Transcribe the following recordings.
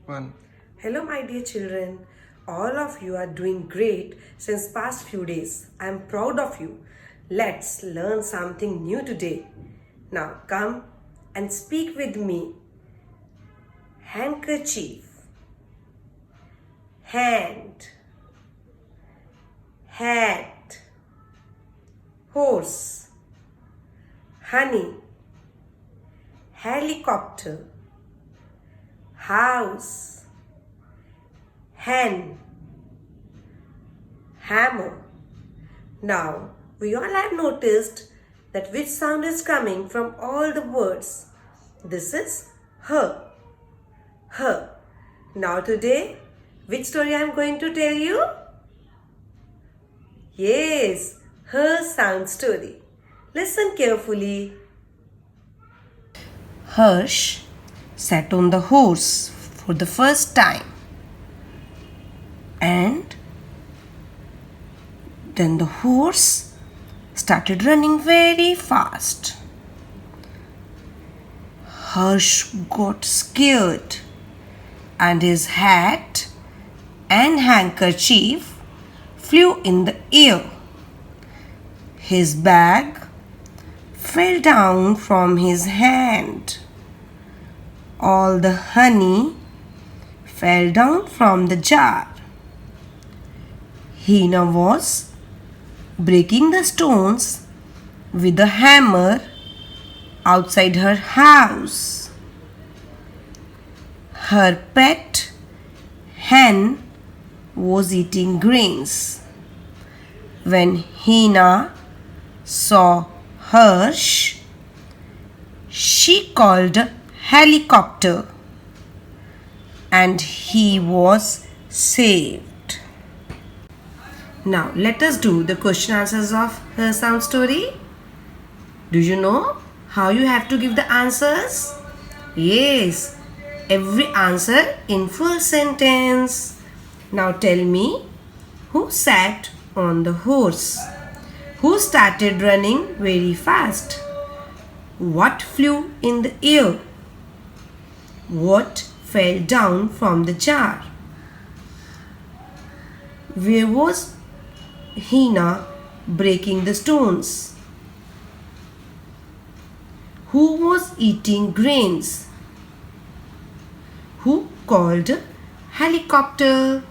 1. Hello my dear children, all of you are doing great since past few days. I am proud of you. Let's learn something new today. Now come and speak with me. Handkerchief, hand, hat, horse, honey, helicopter, house, hen, hammer. Now, we all have noticed that which sound is coming from all the words. This is her, her. Now today, which story I am going to tell you? Yes, her sound story. Listen carefully. Hirsch sat on the horse for the first time. And then the horse started running very fast. Hirsch got scared and his hat and handkerchief flew in the air. His bag fell down from his hand. All the honey fell down from the jar. Hina was breaking the stones with a hammer outside her house. Her pet hen was eating grains. When Hina saw Hirsch, she called a helicopter and he was saved. Now let us do the question answers of her sound story. Do you know how you have to give the answers? Yes, every answer in full sentence. Now tell me, who sat on the horse? Who started running very fast? What flew in the air? What fell down from the jar? Where was Hina breaking the stones? Who was eating grains? Who called a helicopter?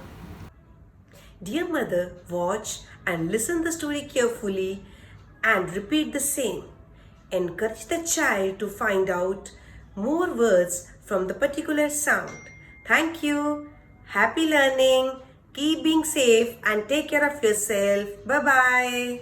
Dear mother, watch and listen the story carefully and repeat the same. Encourage the child to find out more words from the particular sound. Thank you. Happy learning. Keep being safe and take care of yourself. Bye-bye.